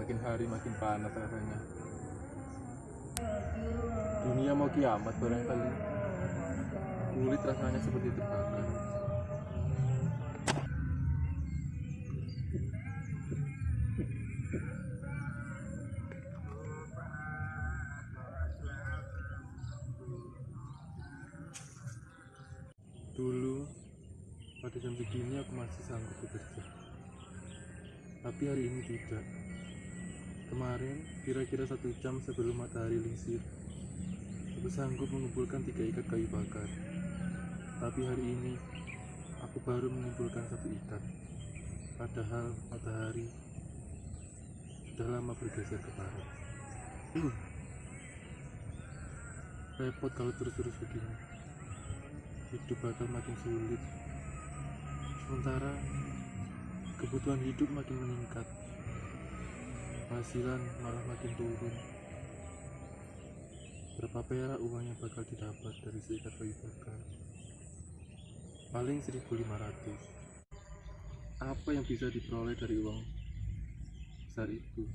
Makin hari makin panas rasanya. Dunia mau kiamat barangkali. Kulit rasanya seperti terbakar. Dulu pada jam segini aku masih sanggup bekerja, tapi hari ini tidak. Kemarin kira-kira 1 jam sebelum matahari lingsir, aku sanggup mengumpulkan 3 ikat kayu bakar. Tapi hari ini aku baru mengumpulkan 1 ikat, padahal matahari sudah lama bergeser ke barat. Repot kalau terus-terus begini. Hidup bakal makin sulit, sementara kebutuhan hidup makin meningkat, penghasilan malah makin turun. Berapa perak uang yang bakal didapat dari seikat kayu bakar? Paling 1.500. Apa yang bisa diperoleh dari uang besar itu?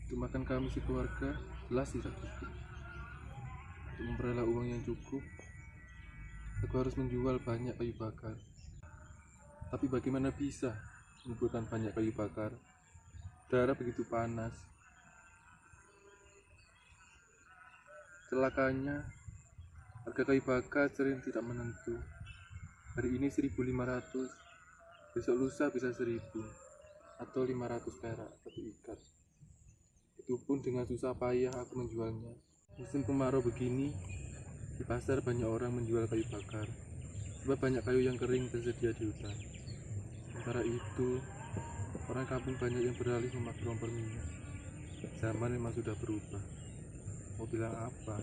Untuk makan kami sekeluarga jelas tidak cukup. Untuk memperoleh uang yang cukup, aku harus menjual banyak kayu bakar. Tapi bagaimana bisa mengumpulkan banyak kayu bakar? Udara begitu panas. Celakanya, harga kayu bakar sering tidak menentu. Hari ini 1.500, besok lusa bisa 1.000 atau 500 perak satu ikat. Itu pun dengan susah payah aku menjualnya. Musim kemarau begini, di pasar banyak orang menjual kayu bakar, sebab banyak kayu yang kering tersedia di hutan. Sementara itu, orang kampung banyak yang beralih memakai kompor minyak. Zaman memang sudah berubah. Mau bilang apa?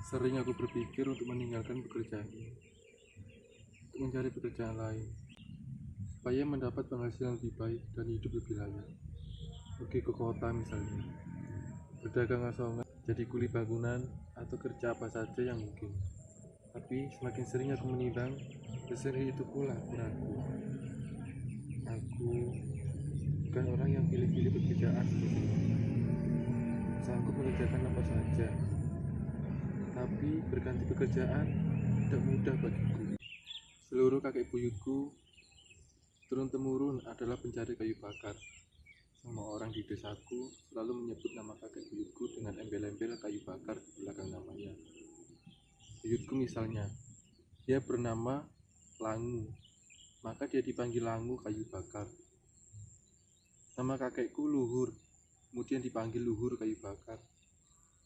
Sering aku berpikir untuk meninggalkan pekerjaan ini, untuk mencari pekerjaan lain, supaya mendapat penghasilan lebih baik dan hidup lebih layak. Pergi ke kota misalnya, berdagang asongan, jadi kuli bangunan, atau kerja apa saja yang mungkin. Tapi semakin sering aku menimbang, sesering itu pula aku. Aku bukan orang yang pilih-pilih pekerjaan seperti ini. Sanggup mengerjakan apa saja, tapi berganti pekerjaan tidak mudah bagiku. Seluruh kakek buyutku turun-temurun adalah pencari kayu bakar. Semua orang di desaku selalu menyebut nama kakek buyutku dengan embel-embel kayu bakar di belakang namanya. Buyutku misalnya, dia bernama Langu, maka dia dipanggil Langu kayu bakar. Nama kakekku Luhur, kemudian dipanggil Luhur kayu bakar.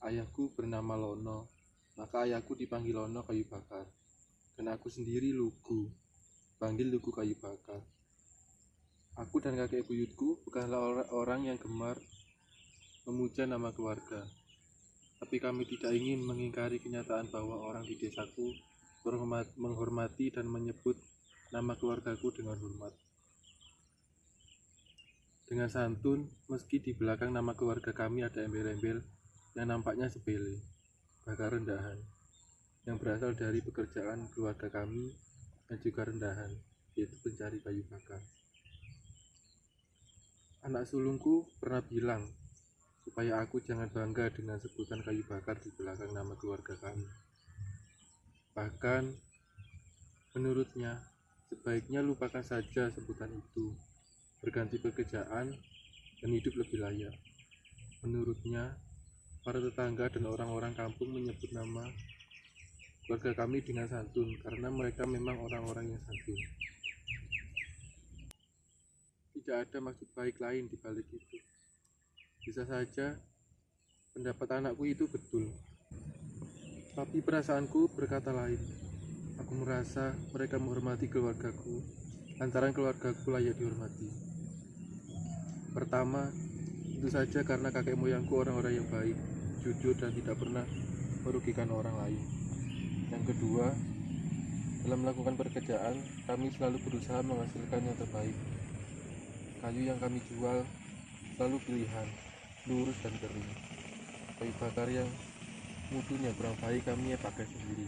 Ayahku bernama Lono, maka ayahku dipanggil Lono kayu bakar. Dan aku sendiri Lugu, panggil Lugu kayu bakar. Aku dan kakek buyutku bukanlah orang yang gemar memuja nama keluarga, tapi kami tidak ingin mengingkari kenyataan bahwa orang di desaku menghormati dan menyebut nama keluargaku dengan hormat, dengan santun, meski di belakang nama keluarga kami ada embel-embel yang nampaknya sepele, bahkan rendahan, yang berasal dari pekerjaan keluarga kami dan juga rendahan, yaitu pencari kayu bakar. Anak sulungku pernah bilang supaya aku jangan bangga dengan sebutan kayu bakar di belakang nama keluarga kami. Bahkan menurutnya sebaiknya lupakan saja sebutan itu, berganti pekerjaan dan hidup lebih layak. Menurutnya, para tetangga dan orang-orang kampung menyebut nama keluarga kami dengan santun karena mereka memang orang-orang yang santun. Tidak ada maksud baik lain di balik itu. Bisa saja pendapat anakku itu betul, tapi perasaanku berkata lain. Aku merasa mereka menghormati keluargaku, lantaran keluargaku layak dihormati. Pertama, tentu saja karena kakek moyangku orang-orang yang baik, jujur dan tidak pernah merugikan orang lain. Yang kedua, Dalam melakukan pekerjaan, kami selalu berusaha menghasilkan yang terbaik. Kayu yang kami jual selalu pilihan, lurus dan kering. Kayu bakar yang mutunya kurang baik kami pakai sendiri.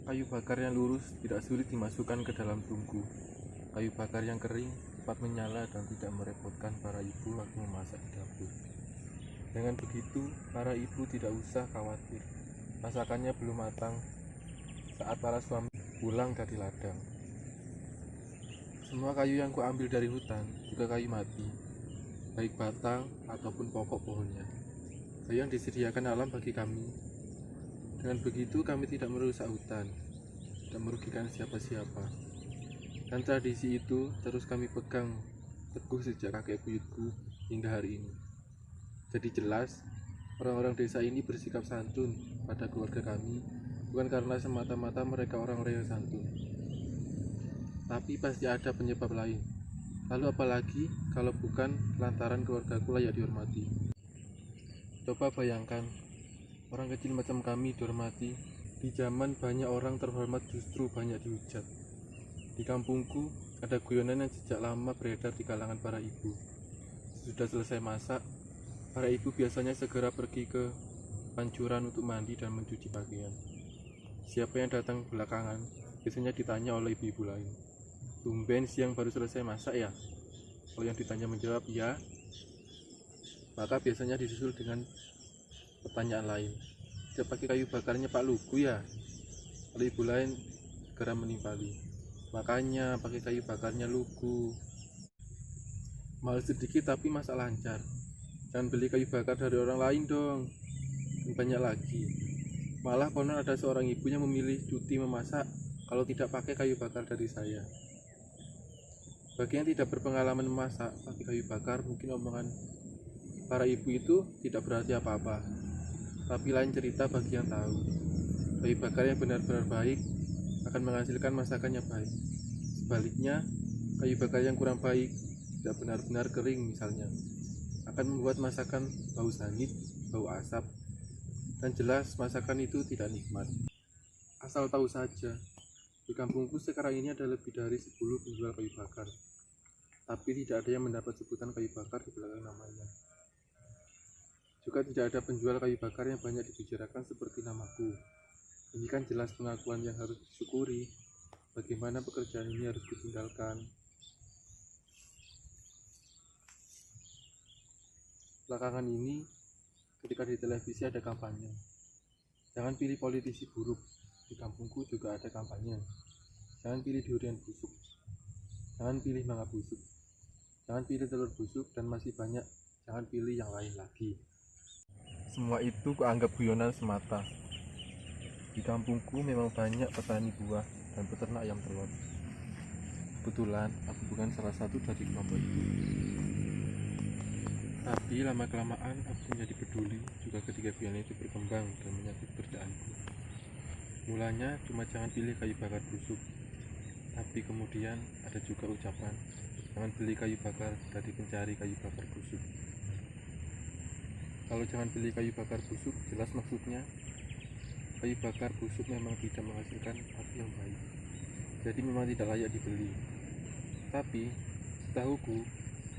Kayu bakar yang lurus tidak sulit dimasukkan ke dalam tungku. Kayu bakar yang kering cepat menyala dan tidak merepotkan para ibu waktu memasak di dapur. Dengan begitu, para ibu tidak usah khawatir masakannya belum matang saat para suami pulang dari ladang. Semua kayu yang kuambil dari hutan juga kayu mati, baik batang ataupun pokok pohonnya. Kayu yang disediakan alam bagi kami. Dengan begitu kami tidak merusak hutan, tidak merugikan siapa-siapa. Dan tradisi itu terus kami pegang teguh sejak kakek buyutku hingga hari ini. Jadi jelas, orang-orang desa ini bersikap santun pada keluarga kami, bukan karena semata-mata mereka orang-orang yang santun, tapi pasti ada penyebab lain. Lalu apalagi kalau bukan lantaran keluargaku layak dihormati. Coba bayangkan, orang kecil macam kami dihormati, di zaman banyak orang terhormat justru banyak dihujat. Di kampungku ada guyonan yang sejak lama beredar di kalangan para ibu. Sudah selesai masak, para ibu biasanya segera pergi ke pancuran untuk mandi dan mencuci pakaian. Siapa yang datang belakangan biasanya ditanya oleh ibu-ibu lain. Tumben siang baru selesai masak ya? Kalau yang ditanya menjawab ya, maka biasanya disusul dengan pertanyaan lain. Tidak pakai kayu bakarnya Pak Lugu ya? Kalau ibu lain segera menimpali. Makanya pakai kayu bakarnya Lugu. Mahal sedikit tapi masak lancar. Jangan beli kayu bakar dari orang lain dong. Dan banyak lagi. Malah konon ada seorang ibu yang memilih cuti memasak kalau tidak pakai kayu bakar dari saya. Bagi yang tidak berpengalaman memasak pakai kayu bakar, mungkin omongan para ibu itu tidak berarti apa-apa. Tapi lain cerita bagi yang tahu. Kayu bakar yang benar-benar baik akan menghasilkan masakan yang baik. Sebaliknya, kayu bakar yang kurang baik, tidak benar-benar kering misalnya, akan membuat masakan bau sangit, bau asap, dan jelas masakan itu tidak nikmat. Asal tahu saja, di kampungku sekarang ini ada lebih dari 10 penjual kayu bakar, tapi tidak ada yang mendapat sebutan kayu bakar di belakang namanya. Juga tidak ada penjual kayu bakar yang banyak dibicarakan seperti namaku. Ini kan jelas pengakuan yang harus disyukuri. Bagaimana pekerjaan ini harus ditinggalkan. Belakangan ini, ketika di televisi ada kampanye, jangan pilih politisi buruk. Di kampungku juga ada kampanye. Jangan pilih durian busuk. Jangan pilih mangga busuk. Jangan pilih telur busuk dan masih banyak. Jangan pilih yang lain lagi. Semua itu kuanggap guyonan semata. Di kampungku memang banyak petani buah dan peternak ayam telur. Kebetulan aku bukan salah satu dari kelompok itu. Tapi lama-kelamaan aku menjadi peduli juga ketika guyonan itu berkembang dan menyangkut kerjaanku. Mulanya cuma jangan pilih kayu bakar busuk, tapi kemudian ada juga ucapan jangan beli kayu bakar dari pencari kayu bakar busuk. Kalau jangan beli kayu bakar busuk, jelas maksudnya kayu bakar busuk memang tidak menghasilkan api yang baik, jadi memang tidak layak dibeli. Tapi setahuku,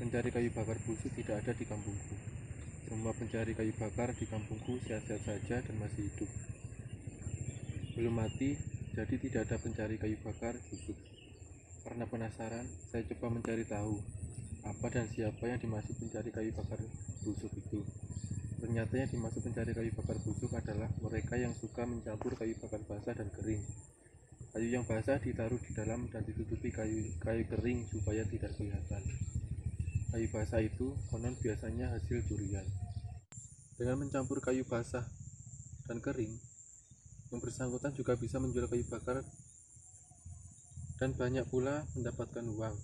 pencari kayu bakar busuk tidak ada di kampungku. Semua pencari kayu bakar di kampungku sehat-sehat saja dan masih hidup. Belum mati, jadi tidak ada pencari kayu bakar busuk. Karena penasaran, saya coba mencari tahu apa dan siapa yang dimaksud pencari kayu bakar busuk itu. Ternyata yang dimaksud pencari kayu bakar busuk adalah mereka yang suka mencampur kayu bakar basah dan kering. Kayu yang basah ditaruh di dalam dan ditutupi kayu kering supaya tidak kelihatan. Kayu basah itu konon biasanya hasil curian. Dengan mencampur kayu basah dan kering, yang bersangkutan juga bisa menjual kayu bakar dan banyak pula mendapatkan uang.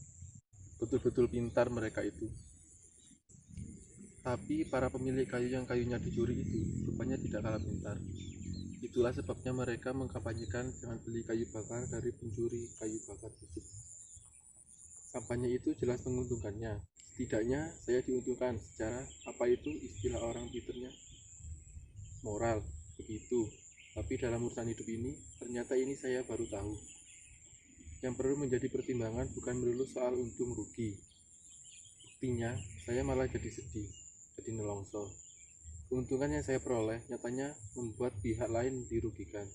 Betul-betul pintar mereka itu. Tapi para pemilik kayu yang kayunya dicuri itu rupanya tidak kalah pintar. Itulah sebabnya mereka mengkampanyekan jangan beli kayu bakar dari pencuri kayu bakar busuk. Kampanye itu jelas menguntungkannya. Setidaknya saya diuntungkan secara apa itu istilah orang Twitternya moral, begitu. Tapi dalam urusan hidup ini, ternyata ini saya baru tahu. Yang perlu menjadi pertimbangan bukan melulu soal untung rugi. Buktinya, saya malah jadi sedih, jadi nelongso. Keuntungan yang saya peroleh nyatanya membuat pihak lain dirugikan.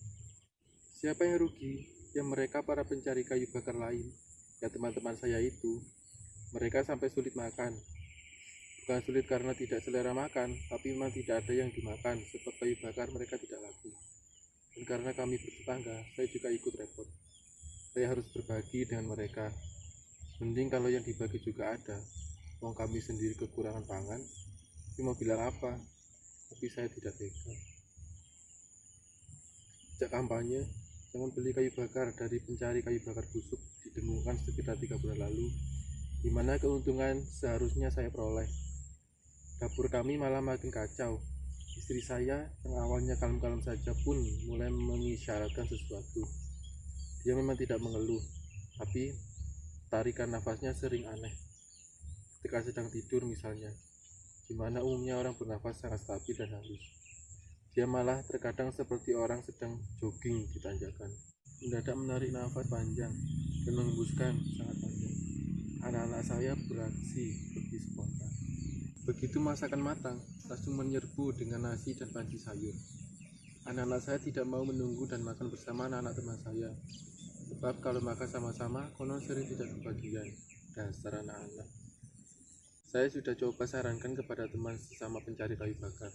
Siapa yang rugi? Ya mereka para pencari kayu bakar lain. Ya teman-teman saya itu. Mereka sampai sulit makan. Bukan sulit karena tidak selera makan, tapi memang tidak ada yang dimakan, sebab kayu bakar mereka tidak laku. Dan karena kami bertetangga, saya juga ikut repot. Saya harus berbagi dengan mereka. Mending kalau yang dibagi juga ada. Wong kami sendiri kekurangan pangan. Tapi mau bilang apa? Tapi saya tidak tega. Sejak kampanye, jangan beli kayu bakar dari pencari kayu bakar busuk didengungkan sekitar 3 bulan lalu, di mana keuntungan seharusnya saya peroleh. Dapur kami malah makin kacau. Istri saya yang awalnya kalem-kalem saja pun mulai mengisyaratkan sesuatu. Dia memang tidak mengeluh, tapi tarikan nafasnya sering aneh. Ketika sedang tidur misalnya, di mana umumnya orang bernafas sangat stabil dan halus. Dia malah terkadang seperti orang sedang jogging di tanjakan. Mendadak menarik nafas panjang dan mengembuskan sangat panjang. Anak-anak saya beraksi pergi spontan. Begitu masakan matang, langsung menyerbu dengan nasi dan panci sayur. Anak-anak saya tidak mau menunggu dan makan bersama anak-anak teman saya. Sebab kalau makan sama-sama, konon sering tidak kebagian. Dasar anak-anak. Saya sudah coba sarankan kepada teman sesama pencari kayu bakar,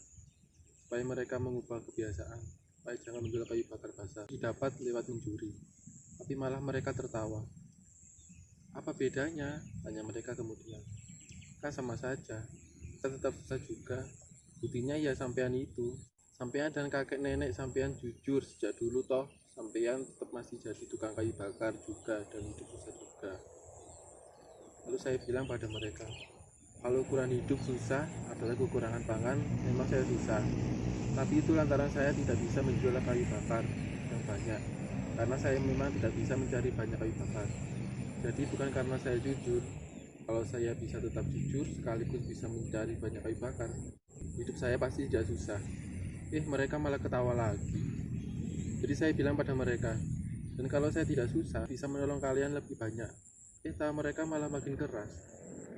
supaya mereka mengubah kebiasaan, supaya jangan menjual kayu bakar basah, didapat lewat mencuri. Tapi malah mereka tertawa. Apa bedanya? Tanya mereka kemudian. Kan sama saja, kita tetap susah juga. Buktinya ya sampean itu. Sampean dan kakek nenek sampean jujur sejak dulu toh. Sampean tetap masih jadi tukang kayu bakar juga dan hidup susah juga. Lalu saya bilang pada mereka, kalau ukuran hidup susah adalah kekurangan pangan, memang saya susah. Tapi itu lantaran saya tidak bisa menjual kayu bakar yang banyak, karena saya memang tidak bisa mencari banyak kayu bakar. Jadi bukan karena saya jujur. Kalau saya bisa tetap jujur sekaligus bisa mencari banyak kayu bakar, hidup saya pasti tidak susah. Mereka malah ketawa lagi. Jadi saya bilang pada mereka, dan kalau saya tidak susah bisa menolong kalian lebih banyak. Tahu mereka malah makin keras.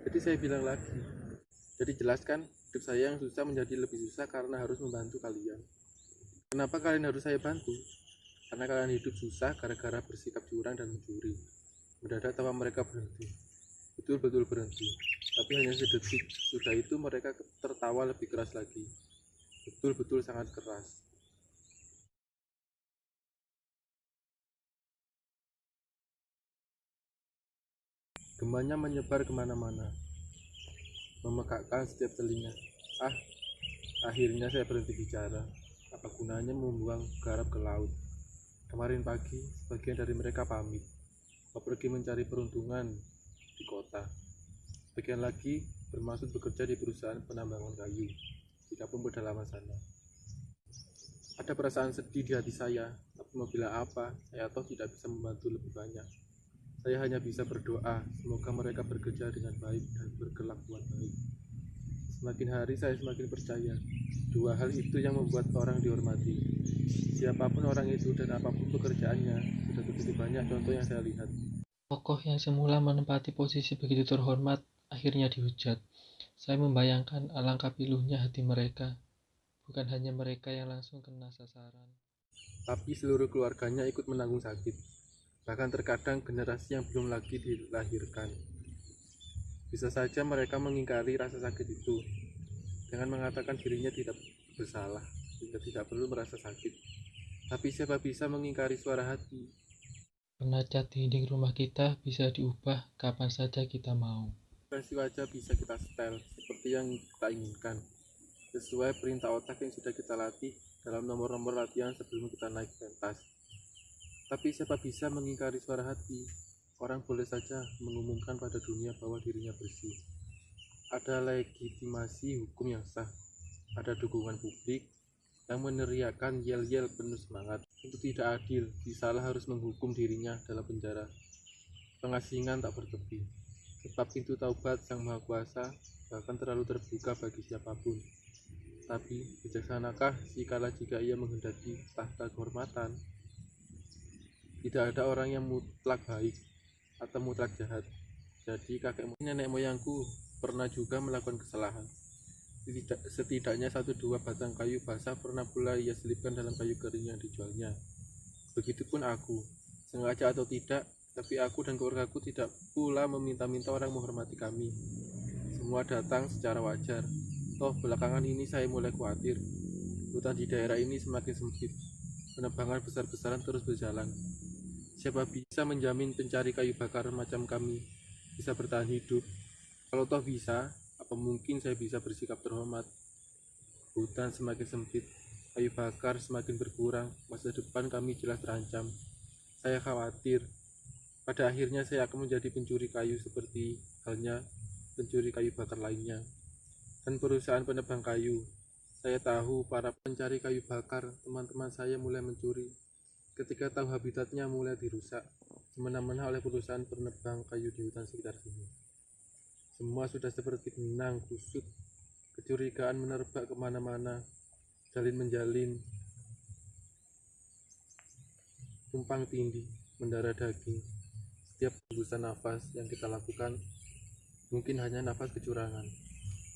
Jadi saya bilang lagi, jadi jelaskan hidup saya yang susah menjadi lebih susah karena harus membantu kalian. Kenapa kalian harus saya bantu? Karena kalian hidup susah gara-gara bersikap curang dan mencuri. Mendadak tawa mereka berhenti. Betul-betul berhenti. Tapi hanya sedetik. Sudah itu mereka tertawa lebih keras lagi. Betul-betul sangat keras. Gemanya menyebar kemana-mana, memekakkan setiap telinga. Akhirnya saya berhenti bicara. Apa gunanya membuang garam ke laut? Kemarin pagi, sebagian dari mereka pamit, mau pergi mencari peruntungan di kota. Sebagian lagi bermaksud bekerja di perusahaan penambangan kayu di kampung pedalaman sana. Ada perasaan sedih di hati saya, tapi mau bilang apa? Saya toh tidak bisa membantu lebih banyak. Saya hanya bisa berdoa, semoga mereka bekerja dengan baik dan berkelakuan baik. Semakin hari saya semakin percaya, dua hal itu yang membuat orang dihormati. Siapapun orang itu dan apapun pekerjaannya, sudah begitu banyak contoh yang saya lihat. Tokoh yang semula menempati posisi begitu terhormat, akhirnya dihujat. Saya membayangkan alangkah piluhnya hati mereka. Bukan hanya mereka yang langsung kena sasaran, Tapi seluruh keluarganya ikut menanggung sakit. Bahkan terkadang generasi yang belum lagi dilahirkan. Bisa saja mereka mengingkari rasa sakit itu dengan mengatakan dirinya tidak bersalah, sehingga tidak perlu merasa sakit. Tapi siapa bisa mengingkari suara hati? karena cat dinding rumah kita bisa diubah kapan saja kita mau. Versi wajah bisa kita setel seperti yang kita inginkan, sesuai perintah otak yang sudah kita latih dalam nomor-nomor latihan sebelum kita naik pentas. Tapi siapa bisa mengingkari suara hati? Orang boleh saja mengumumkan pada dunia bahwa dirinya bersih. Ada legitimasi hukum yang sah, ada dukungan publik yang meneriakkan yel-yel penuh semangat. Itu tidak adil, disalah harus menghukum dirinya dalam penjara. Pengasingan tak bertepi, sebab pintu taubat Sang Maha Kuasa bahkan terlalu terbuka bagi siapapun. Tapi bijaksanakah si kala jika ia menghendaki tahta kehormatan? Tidak ada orang yang mutlak baik atau mutlak jahat. Jadi nenek moyangku pernah juga melakukan kesalahan. Setidaknya 1-2 batang kayu basah pernah pula ia selipkan dalam kayu kering yang dijualnya. Begitupun aku, sengaja atau tidak, tapi aku dan keluargaku tidak pula meminta-minta orang menghormati kami. Semua datang secara wajar. Toh belakangan ini saya mulai khawatir. Hutan di daerah ini semakin sempit. Penebangan besar-besaran terus berjalan. Siapa bisa menjamin pencari kayu bakar macam kami bisa bertahan hidup? Kalau toh bisa, apa mungkin saya bisa bersikap terhormat? Hutan semakin sempit, kayu bakar semakin berkurang, masa depan kami jelas terancam. Saya khawatir, pada akhirnya saya akan menjadi pencuri kayu seperti halnya pencuri kayu bakar lainnya. Dan perusahaan penebang kayu, saya tahu para pencari kayu bakar, teman-teman saya mulai mencuri. Ketika tahu habitatnya mulai dirusak, semena-mena oleh perusahaan penebang kayu di hutan sekitar sini. Semua sudah seperti benang kusut, kecurigaan menerbak kemana-mana, jalin menjalin, tumpang tindih, mendarah daging. Setiap hembusan nafas yang kita lakukan mungkin hanya nafas kecurangan.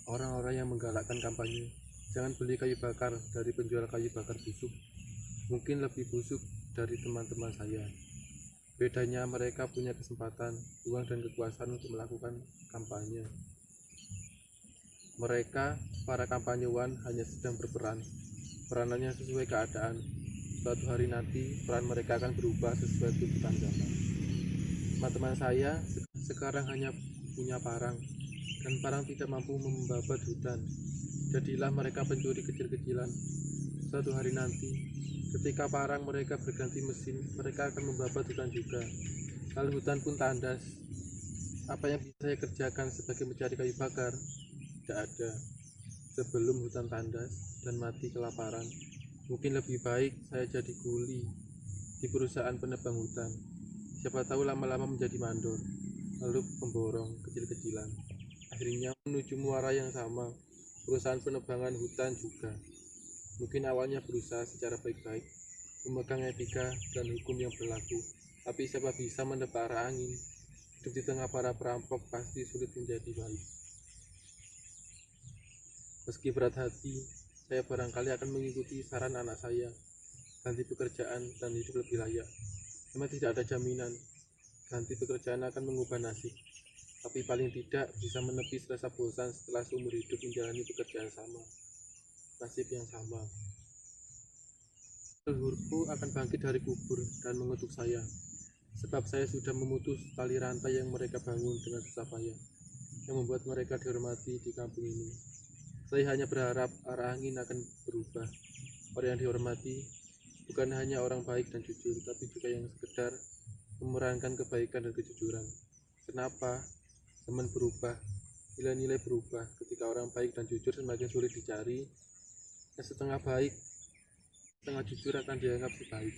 Orang-orang yang menggalakkan kampanye, jangan beli kayu bakar dari penjual kayu bakar busuk, mungkin lebih busuk dari teman-teman saya. Bedanya mereka punya kesempatan, uang dan kekuasaan untuk melakukan kampanye. Mereka, para kampanyewan, hanya sedang berperan. Peranannya sesuai keadaan. Suatu hari nanti, peran mereka akan berubah sesuai tuntutan zaman. Teman-teman saya sekarang hanya punya parang, dan parang tidak mampu membabat hutan. Jadilah mereka pencuri kecil-kecilan. Suatu hari nanti, ketika parang mereka berganti mesin, mereka akan membabat hutan juga. Lalu hutan pun tandas. Apa yang bisa saya kerjakan sebagai mencari kayu bakar? Tidak ada. Sebelum hutan tandas dan mati kelaparan, mungkin lebih baik saya jadi kuli di perusahaan penebang hutan. Siapa tahu lama-lama menjadi mandor, lalu pemborong kecil-kecilan. Akhirnya menuju muara yang sama, perusahaan penebangan hutan juga. Mungkin awalnya berusaha secara baik-baik, memegang etika dan hukum yang berlaku, tapi siapa bisa menebak arah angin? Hidup di tengah para perampok pasti sulit menjadi baik. Meski berat hati, saya barangkali akan mengikuti saran anak saya, ganti pekerjaan dan hidup lebih layak. Memang tidak ada jaminan, ganti pekerjaan akan mengubah nasib, tapi paling tidak bisa menepis rasa bosan setelah seumur hidup menjalani pekerjaan sama, nasib yang sama. Leluhurku akan bangkit dari kubur dan mengutuk saya, sebab saya sudah memutus tali rantai yang mereka bangun dengan susah payah, yang membuat mereka dihormati di kampung ini. Saya hanya berharap arah angin akan berubah. Orang yang dihormati bukan hanya orang baik dan jujur, tapi juga yang sekedar memerankan kebaikan dan kejujuran. Kenapa? Zaman berubah, nilai-nilai berubah. Ketika orang baik dan jujur semakin sulit dicari, yang setengah baik, setengah jujur akan dianggap sebaik.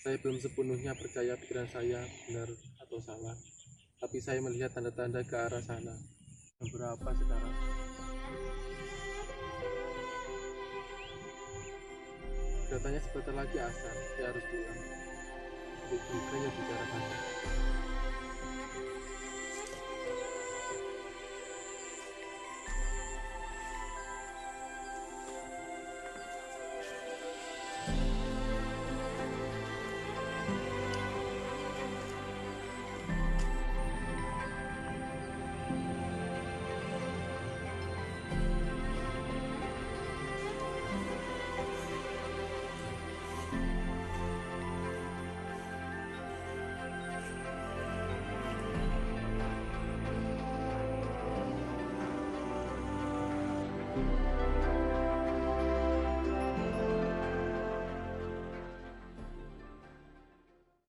Saya belum sepenuhnya percaya pikiran saya benar atau salah, tapi saya melihat tanda-tanda ke arah sana. Jam berapa sekarang? Katanya sebentar lagi asar, saya harus pulang. Bukannya bicara banyak.